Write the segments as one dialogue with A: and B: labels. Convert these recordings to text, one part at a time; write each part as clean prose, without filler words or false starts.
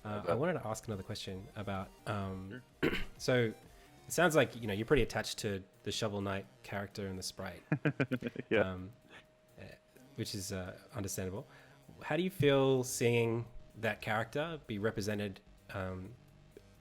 A: I wanted to ask another question about.
B: Sure.
A: So it sounds like you're pretty attached to the Shovel Knight character and the sprite,
B: Yeah.
A: um, uh, which is understandable. How do you feel seeing that character be represented um,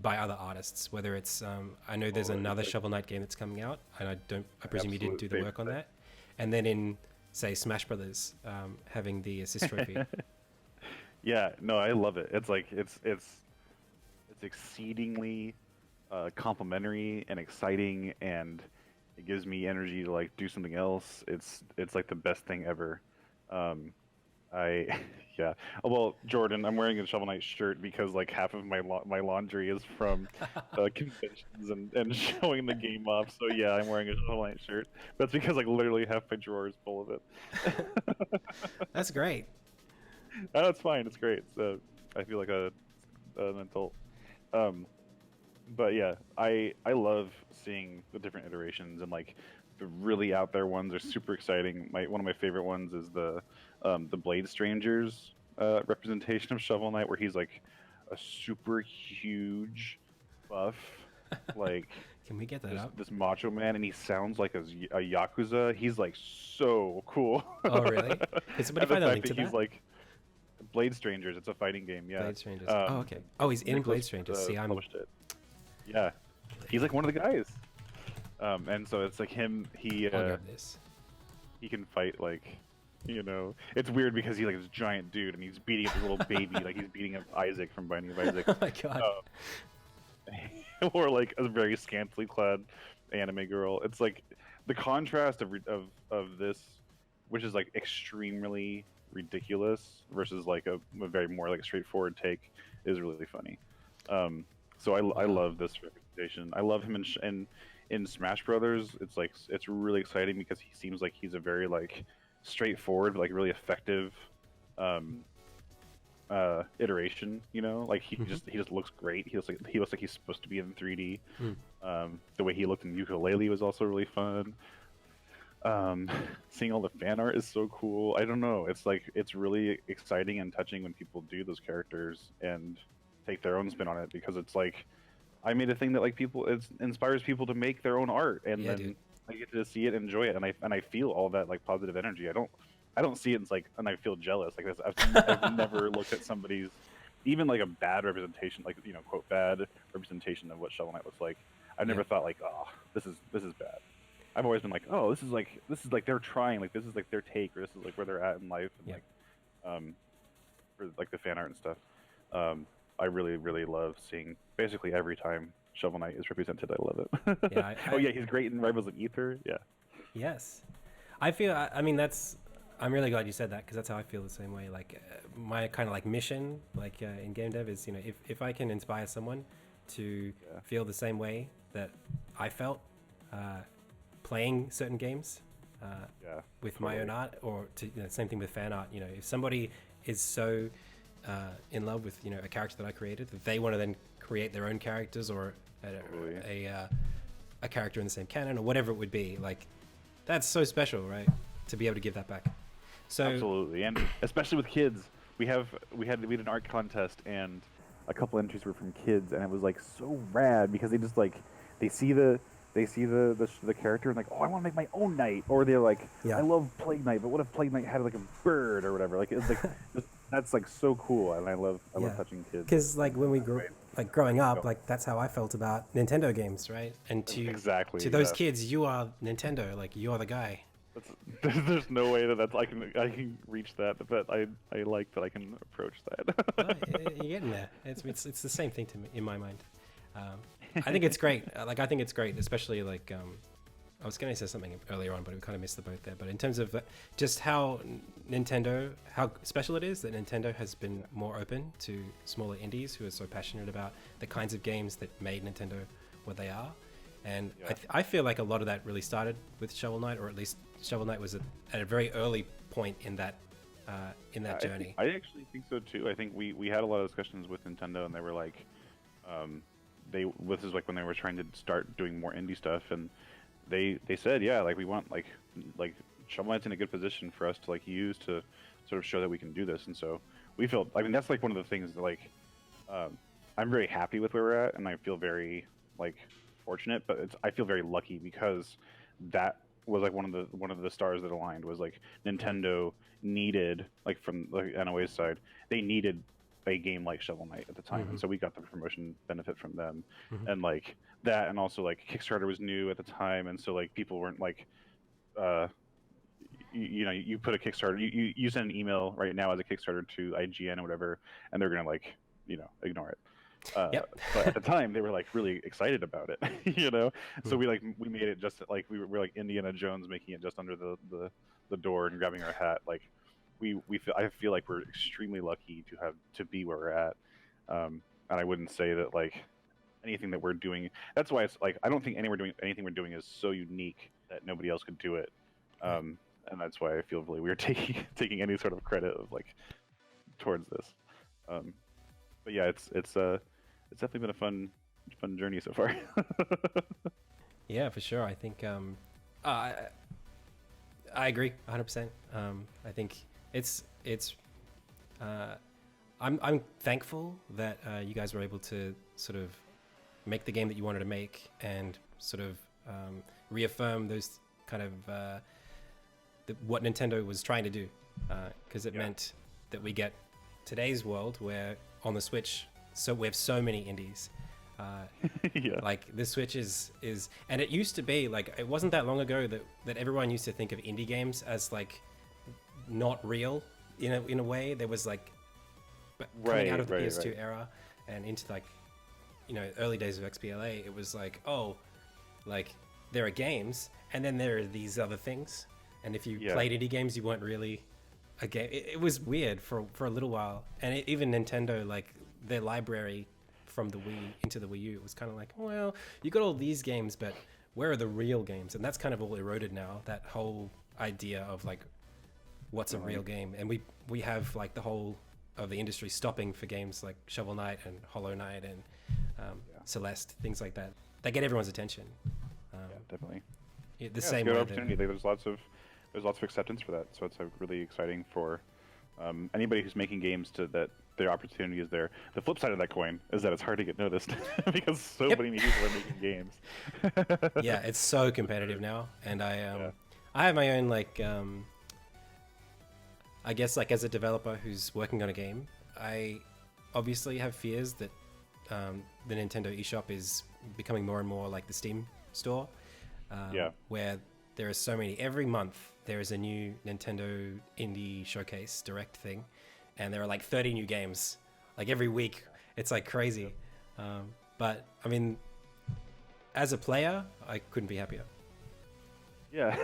A: by other artists? Whether it's I know there's
B: Oh, it's
A: another
B: like
A: Shovel Knight game that's coming out, and I
B: my
A: presume you didn't
B: absolute
A: do the
B: favorite
A: work on
B: thing.
A: that. And then in say Smash Brothers, having the assist trophy.
B: Yeah, no, I love it. It's like it's exceedingly complimentary and exciting, and it gives me energy to like do something else. It's like the best thing ever. Um, I yeah. Oh, well, Jordan, I'm wearing a Shovel Knight shirt because like half of my laundry is from conventions and showing the game off. So yeah, I'm wearing a Shovel Knight shirt. That's because like literally half my drawer is full of it.
A: That's great.
B: Oh, it's fine. It's great. So I feel like an adult. Um, but yeah, I love seeing the different iterations and like the really out there ones are super exciting. My one of my favorite ones is the Blade Strangers representation of Shovel Knight, where he's like a super huge buff, like
A: Can we get that
B: just
A: up?
B: this macho man, and he sounds like a yakuza. He's like so cool,
A: Oh, really? Can somebody
B: and the
A: find a
B: fact
A: link
B: that
A: to
B: he's
A: that?
B: like Blade Strangers. It's a fighting game. Yeah.
A: Blade Strangers. Oh, okay. Oh, he's in Blade
B: Nicholas
A: Strangers. See, I'm.
B: published it. Yeah, he's like one of the guys. And so it's like him.
A: I'll grab this.
B: He can fight like, it's weird because he's like this giant dude and he's beating up his little baby like he's beating up Isaac from Binding of Isaac.
A: Oh my god.
B: Or like a very scantily clad anime girl. It's like the contrast of this, which is like extremely ridiculous versus like a very more like straightforward take, is really funny. So I
A: Wow.
B: love this representation. I love him in Smash Brothers. It's really exciting because he seems like he's a very like straightforward, like really effective um, iteration. Like
A: Mhm.
B: he just looks great. He looks like he's supposed to be in 3D.
A: Mm.
B: The way he looked in Ukulele was also really fun. Um, Seeing all the fan art is so cool. I don't know. It's really exciting and touching when people do those characters and take their own spin on it, because it's like I made a thing that like it inspires people to make their own art, and
A: Yeah, dude.
B: then I get to see it, and enjoy it, and I feel all that like positive energy. I don't see it as like, and I feel jealous like this. I've never looked at somebody's even like a bad representation, like quote bad representation of what Shovel Knight looks like. I've
A: Yeah.
B: never thought like, oh, this is bad. I've always been like, oh, this is like they're trying, like this is like their take, or this is like where they're at in life, and
A: Yeah.
B: like um for like the fan art and stuff. Um, I really really love seeing basically every time Shovel Knight is represented. I love it.
A: Yeah.
B: Oh yeah, he's great in Rivals of Ether. Yeah.
A: Yes. I feel. I mean, that's. I'm really glad you said that because that's how I feel the same way. Like my kind of like mission, like in game dev, is if I can inspire someone to
B: Yeah.
A: feel the same way that I felt uh, playing certain games
B: Yeah.
A: with my own
B: Totally.
A: art, or same thing with fan art. If somebody is so in love with a character that I created that they want to then create their own characters, or
B: Totally.
A: a character in the same canon or whatever it would be, like that's so special, right? To be able to give that back. So
B: Absolutely, and especially with kids, we had an art contest, and a couple entries were from kids, and it was like so rad because they just like they see the character and like, oh, I want to make my own knight, or they're like, I
A: yeah,
B: love Plague Knight, but what if Plague Knight had like a bird or whatever? Like it's like that's like so cool, and I love
A: yeah,
B: touching kids.
A: because like when we grew
B: Right.
A: like growing
B: Go.
A: up, like that's how I felt about Nintendo games, right? And
B: Exactly.
A: to those
B: Yeah.
A: kids, you are Nintendo, like you are the guy.
B: That's, there's no way that I can reach that, but I like that I can approach
A: Well,
B: that.
A: you're getting there. It's the same thing to me in my mind. Um, I think it's great. Like I think it's great, especially like I was going to say something earlier on, but we kind of missed the boat there. But in terms of just how Nintendo, how special it is that Nintendo has been more open to smaller indies who are so passionate about the kinds of games that made Nintendo what they are. And
B: Yeah.
A: I feel like a lot of that really started with Shovel Knight, or at least Shovel Knight was at a very early point in that journey.
B: I actually think so too. I think we had a lot of discussions with Nintendo, and they were like, this is like when they were trying to start doing more indie stuff, and they said, yeah, like we want like Shovel Knight's in a good position for us to like use to sort of show that we can do this, and so we felt. I mean, that's like one of the things that like I'm very happy with where we're at, and I feel very like fortunate. But I feel very lucky because that was like one of the stars that aligned was like
A: Mm.
B: Nintendo needed like from the NOA's side they needed a game like Shovel Knight at the time,
A: Mm-hmm.
B: and so we got the promotion benefit from them,
A: Mm-hmm.
B: and like that, and also like Kickstarter was new at the time, and so like people weren't like uh you know you put a Kickstarter you send an email right now as a Kickstarter to IGN or whatever, and they're gonna like ignore it.
A: Yep.
B: But at the time they were like really excited about it, you know. So
A: Mm.
B: we made it just like we were like Indiana Jones making it just under the door and grabbing our hat. Like I feel like we're extremely lucky to be where we're at. And I wouldn't say that like anything that we're doing. That's why it's like I don't think anything we're doing is so unique that nobody else could do it.
A: Right.
B: And that's why I feel really weird taking any sort of credit of like towards this. Um, but yeah, it's definitely been a fun journey so far.
A: Yeah, for sure. I think I I agree 100%. I think it's uh, I'm thankful that you guys were able to sort of make the game that you wanted to make and sort of reaffirm those kind of what Nintendo was trying to do, because it
B: Yeah.
A: meant that we get today's world where on the Switch, so we have so many indies.
B: Yeah.
A: Like the Switch is, and it used to be like it wasn't that long ago that everyone used to think of indie games as like not real in a way. There was like coming out of the PS2 era and into like early days of XBLA, it was like, oh, like there are games and then there are these other things, and if you
B: Yeah.
A: played indie games you weren't really a game. It was weird for a little while, and even Nintendo, like their library from the Wii into the Wii U, it was kind of like, well, you got all these games, but where are the real games? And that's kind of all eroded now, that whole idea of like what's a real
B: Right.
A: game. And we have like the whole of the industry stopping for games like Shovel Knight and Hollow Knight and
B: Yeah.
A: Celeste, things like that. They get everyone's attention. Um,
B: Yeah, definitely.
A: the
B: Yeah, it's a
A: same
B: good
A: way
B: opportunity.
A: that,
B: Like, there's lots of acceptance for that. So it's really exciting for anybody who's making games to that their opportunity is there. The flip side of that coin is that it's hard to get noticed because so
A: Yep.
B: many people are making games.
A: yeah, it's so competitive now, and
B: Yeah.
A: I have my own like I guess like as a developer who's working on a game, I obviously have fears that the Nintendo eShop is becoming more and more like the Steam store,
B: Yeah.
A: where there are so many. Every month there is a new Nintendo Indie Showcase Direct thing, and there are like 30 new games. Like every week, it's like crazy. But I mean, as a player, I couldn't be happier.
B: Yeah,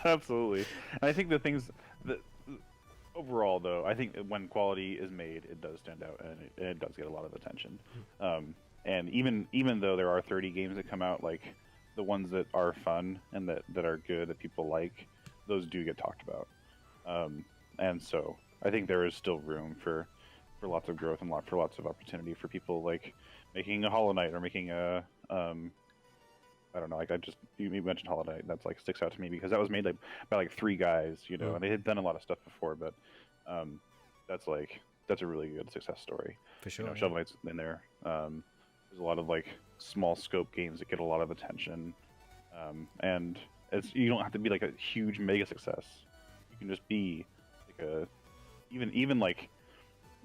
B: absolutely. And I think the things that overall, though, I think when quality is made, it does stand out and it does get a lot of attention. And even though there are 30 games that come out, like the ones that are fun and that are good that people like, those do get talked about. And so I think there is still room for lots of growth and for lots of opportunity for people like making a Hollow Knight or making a I don't know. Like you mentioned Hollow Knight. That's like sticks out to me because that was made like by like three guys, you know,
A: Mm.
B: and they had done a lot of stuff before, but um, that's a really good success story.
A: For
B: You
A: sure.
B: know,
A: Yeah.
B: Shovel Knight's in there. There's a lot of like small scope games that get a lot of attention, and you don't have to be like a huge mega success. You can just be like a even like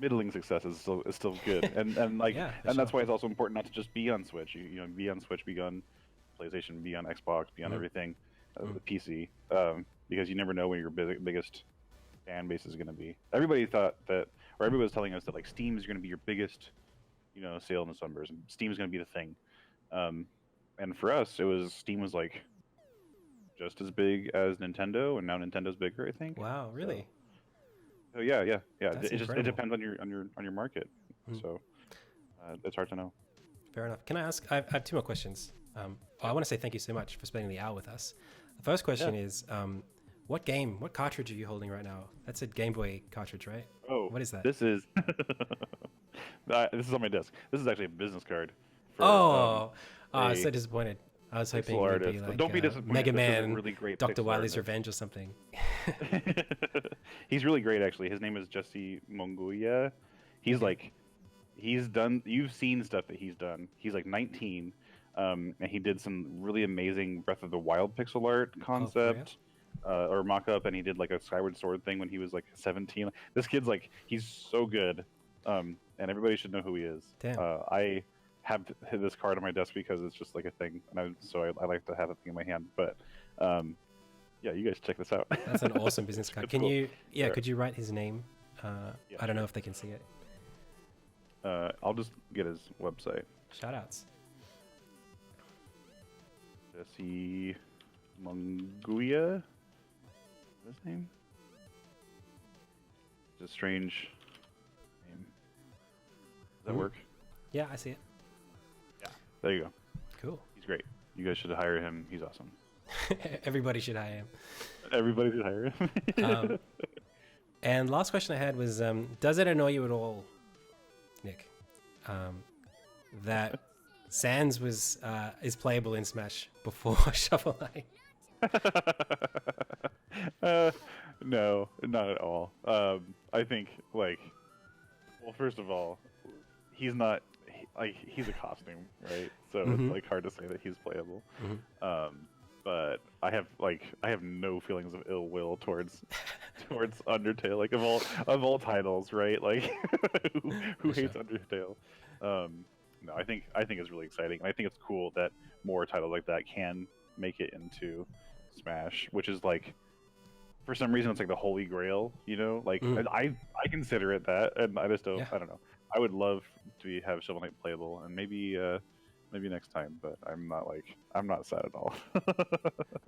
B: middling success is still good, and like
A: Yeah, for
B: and that's
A: sure.
B: why it's also important not to just be on Switch. You know, be on Switch, be on PlayStation, be on Xbox, be on
A: Mhm.
B: everything,
A: Mhm.
B: the PC, because you never know where your biggest fan base is going to be. Everybody thought that, or everybody was telling us that like Steam is going to be your biggest, you know, sale in the Sunburst, and Steam is going to be the thing. Um, and for us, Steam was like just as big as Nintendo, and now Nintendo's bigger, I think.
A: Wow, really?
B: So yeah.
A: That's
B: It
A: incredible.
B: depends on your market.
A: Mm.
B: So it's hard to know.
A: Fair enough. Can I ask? I have two more questions. I want to say thank you so much for spending the hour with us. The first question is, what cartridge are you holding right now? That's a Game Boy cartridge, right?
B: Oh,
A: What is that?
B: This is this is on my desk. This is actually a business card. For,
A: Oh, I was
B: a
A: so disappointed. I was hoping
B: pixel
A: it would be
B: artist.
A: like
B: Don't be disappointed.
A: Mega
B: This is a
A: Man,
B: really great
A: Dr.
B: pixel
A: Wily's
B: artist.
A: Revenge or something.
B: He's really great, actually. His name is Jesse Monguia. He's like, he's done. You've seen stuff that he's done. He's like 19, and he did some really amazing Breath of the Wild pixel art
A: Oh, for real?
B: concept or mock-up, and he did like a Skyward Sword thing when he was like 17. This kid's like he's so good, and everybody should know who he is.
A: Damn.
B: I have this card on my desk because it's just like a thing, and I like to have a thing in my hand. But yeah, you guys check this out.
A: That's an awesome business card.
B: It's
A: Can
B: cool.
A: you, yeah,
B: Sure.
A: could you write his name?
B: Yeah,
A: I don't know if they can see it.
B: I'll just get his website.
A: Shout outs.
B: Jesse Munguia. What's his name? It's a strange name. Does that
A: Mhm.
B: work?
A: Yeah, I see it.
B: There you go.
A: Cool.
B: He's great. You guys should hire him. He's awesome.
A: Everybody should hire him.
B: Everybody should hire him.
A: Um, and last question I had was, does it annoy you at all, Nick, that Sans was is playable in Smash before Shovel Knight?
B: No, not at all. I think like, well, first of all, he's not he's a costume, right? So
A: Mhm.
B: it's like hard to say that he's playable.
A: Mhm.
B: But I have no feelings of ill will towards Undertale. Like of all titles, right? Like who
A: For
B: hates
A: sure.
B: Undertale? No, I think it's really exciting, and I think it's cool that more titles like that can make it into Smash, which is like for some reason it's like the holy grail, you know? Like
A: Mm.
B: I consider it that, and I just don't.
A: Yeah.
B: I don't know. I would love to have Shovel Knight playable, and maybe next time, but I'm not sad at all.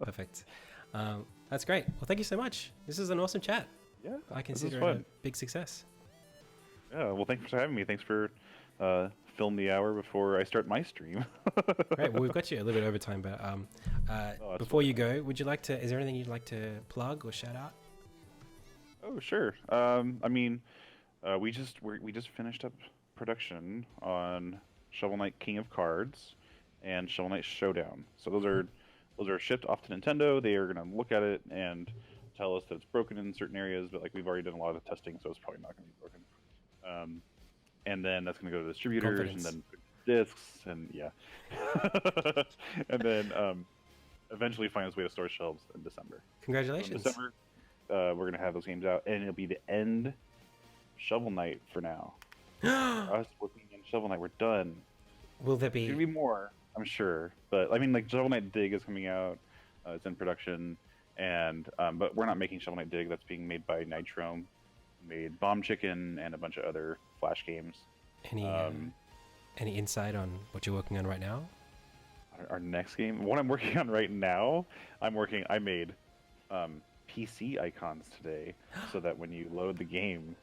A: Perfect. That's great. Well, thank you so much. This is an awesome chat.
B: Yeah,
A: I
B: this is
A: consider it a
B: fun.
A: big success.
B: Yeah, well, thanks for having me. Thanks for filling the hour before I start my stream.
A: Great. Well, we've got you a little bit over time, but
B: that's
A: before you go, would you like to? Is there anything you'd like to plug or shout out?
B: Oh, sure. I mean, we just finished up production on Shovel Knight King of Cards and Shovel Knight Showdown. So those are shipped off to Nintendo. They are going to look at it and tell us that it's broken in certain areas, but like we've already done a lot of testing, so it's probably not going to be broken. And then that's going to go to distributors
A: Confidence.
B: and then discs and yeah, and then eventually find its way to store shelves in December. So in
A: Congratulations.
B: December, we're gonna have those games out, and it'll be the end of Shovel Knight for now. Us working on Shovel Knight, we're done.
A: Will there
B: There's
A: be?
B: gonna be more, I'm sure, but I mean, like Shovel Knight Dig is coming out. It's in production, and but we're not making Shovel Knight Dig. That's being made by Nitrome. Made Bomb Chicken and a bunch of other Flash games.
A: Any insight on what you're working on right now?
B: Our next game, what I'm working on right now, I made PC icons today, so that when you load the game,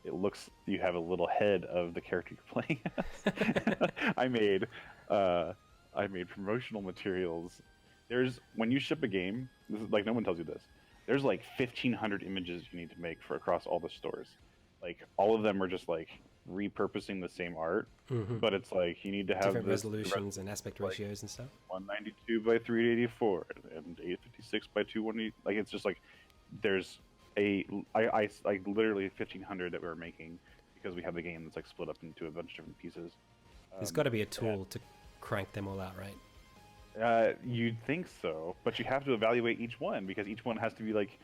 B: it looks you have a little head of the character you're playing as. I made promotional materials. There's when you ship a game, this is like no one tells you this. There's like 1,500 images you need to make for across all the stores. Like all of them are just like repurposing the same art,
A: Mhm.
B: but it's like you need to have
A: Different
B: this
A: resolutions and aspect
B: like-
A: ratios and stuff.
B: 192 by 384 and 856 by 220. Like it's just like there's I literally 1,500 that we were making because we have the game that's like split up into a bunch of different pieces.
A: There's got to be a tool to crank them all out, right?
B: You'd think so, but you have to evaluate each one because each one has to be like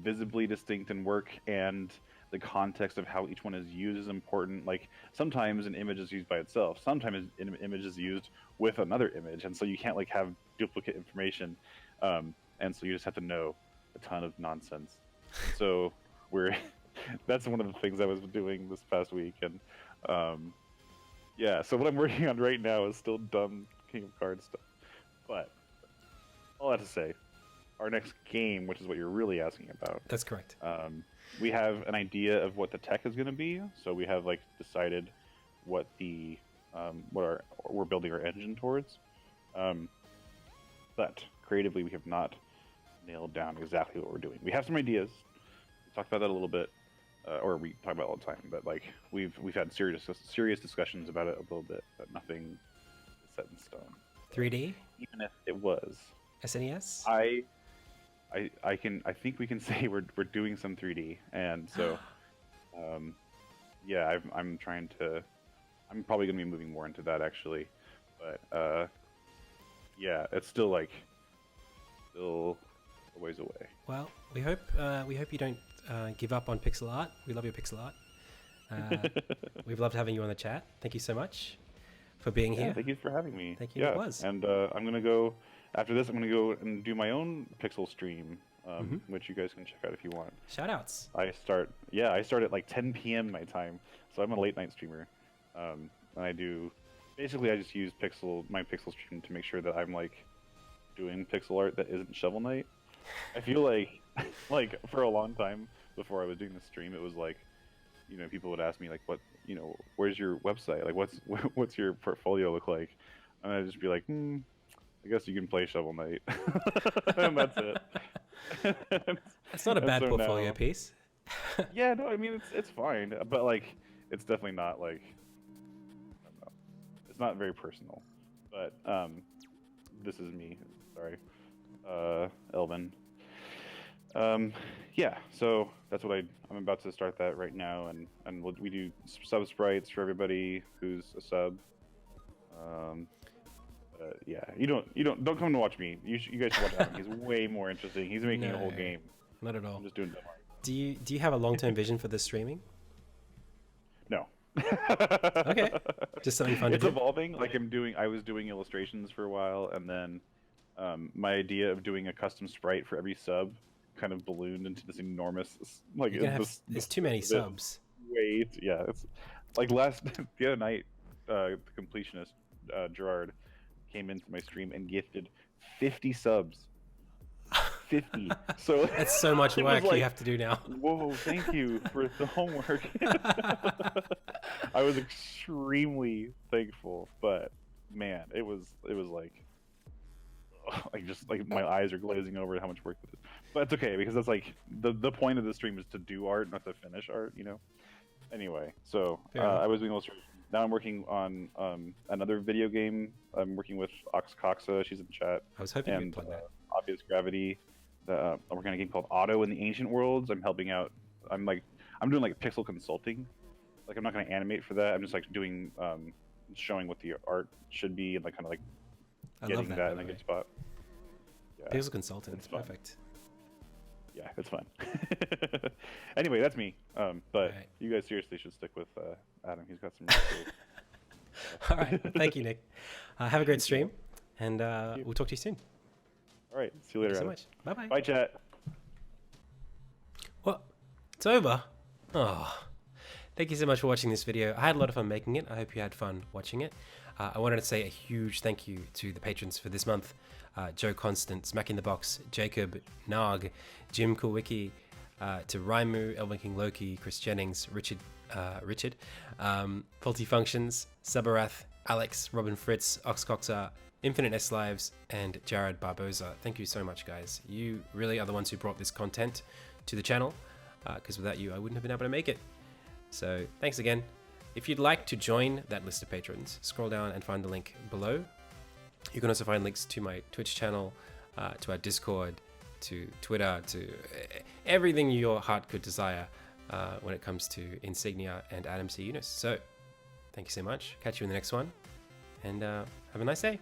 B: visibly distinct and work, and the context of how each one is used is important. Like sometimes an image is used by itself, sometimes an image is used with another image, and so you can't like have duplicate information, and so you just have to know a ton of nonsense. So we're that's one of the things I was doing this past week, and yeah. So what I'm working on right now is still dumb King of Cards stuff. But all that to say, our next game, which is what you're really asking about,
A: That's correct.
B: we have an idea of what the tech is going to be. So we have like decided what the we're building our engine towards. But creatively, we have not nailed down exactly what we're doing. We have some ideas. We talked about that a little bit, or we talk about it all the time. But like we've had serious discussions about it a little bit, but nothing is set in stone.
A: 3D,
B: Even if it was,
A: SNES.
B: I think we can say we're doing some 3D, and so yeah, I'm trying to I'm probably gonna be moving more into that actually, but yeah, it's still like still a ways away.
A: Well, we hope you don't give up on pixel art. We love your pixel art. We've loved having you on the chat. Thank you so much for being
B: Yeah,
A: here.
B: thank you for having me.
A: Thank you.
B: Yeah,
A: It was.
B: and I'm gonna go after this. I'm gonna go and do my own Pixel stream, which you guys can check out if you want.
A: Shout outs.
B: I start at like 10 p.m. my time, so I'm a late night streamer. And I just use my Pixel stream to make sure that I'm like doing pixel art that isn't Shovel Knight. I feel like like for a long time before I was doing the stream, it was like, people would ask me like, what, where's your website? Like, what's your portfolio look like? And I'd just be like, I guess you can play Shovel Knight, and that's it.
A: That's not a
B: And
A: bad
B: so
A: portfolio
B: now-
A: piece.
B: Yeah, no, I mean it's fine, but like it's definitely not like, I don't know, it's not very personal. But this is me. Sorry, Elvin. Yeah, so that's what I'm about to start that right now, and we do sub sprites for everybody who's a sub. Yeah, don't come to watch me. You guys should watch Adam. He's way more interesting. He's making a whole
A: No.
B: game.
A: Not at all.
B: I'm just doing demo art.
A: Do you have a long-term vision for this streaming?
B: No.
A: Okay. Just something fun to
B: It's
A: do.
B: evolving. Like I was doing illustrations for a while, and then my idea of doing a custom sprite for every sub kind of ballooned into this enormous, like,
A: You're gonna have, there's too many subs.
B: Wait, yeah, it's like the other night, the completionist Gerard came into my stream and gifted 50 subs. 50. So
A: That's so much
B: it was
A: work
B: like,
A: you have to do now.
B: whoa, thank you for the homework. I was extremely thankful, but man, it was like just like my eyes are glazing over at how much work it is. But it's okay, because that's like the point of the stream is to do art, not to finish art, Anyway, so
A: Fair enough.
B: I was doing illustrations. Now I'm working on another video game. I'm working with Oxcoxa. She's in chat.
A: I was hoping you'd
B: And
A: plug that.
B: Obvious Gravity. I'm working on a game called Auto in the Ancient Worlds. I'm helping out. I'm doing like pixel consulting. Like I'm not going to animate for that. I'm just like doing showing what the art should be and like kind of like
A: I
B: getting
A: love
B: that
A: that.
B: in
A: by
B: a
A: the
B: good
A: way.
B: spot. Yeah,
A: Pixel consultant.
B: it's fun.
A: Perfect.
B: yeah, it's fun. Anyway, that's me. But
A: Right.
B: you guys seriously should stick with Adam. He's got some. Really
A: All right. Thank you, Nick. Have a great stream, and we'll talk to you soon.
B: All right. See you later.
A: Thank you so
B: Adam.
A: much. Bye-bye.
B: Bye, chat.
A: What? It's over? Oh. Thank you so much for watching this video. I had a lot of fun making it. I hope you had fun watching it. I wanted to say a huge thank you to the patrons for this month. Joe Constant, Smack in the Box, Jacob, Narg, Jim Kulwicki, to Raimu, Elvin King Loki, Chris Jennings, Richard, Faulty Functions, Sabarath, Alex, Robin Fritz, Oxcoxa, Infinite S Lives, and Jared Barboza. Thank you so much, guys. You really are the ones who brought this content to the channel, because without you, I wouldn't have been able to make it. So thanks again. If you'd like to join that list of patrons, scroll down and find the link below. You can also find links to my Twitch channel, to our Discord, to Twitter, to everything your heart could desire when it comes to Insignia and Adam C. Yunus. So thank you so much. Catch you in the next one, and have a nice day.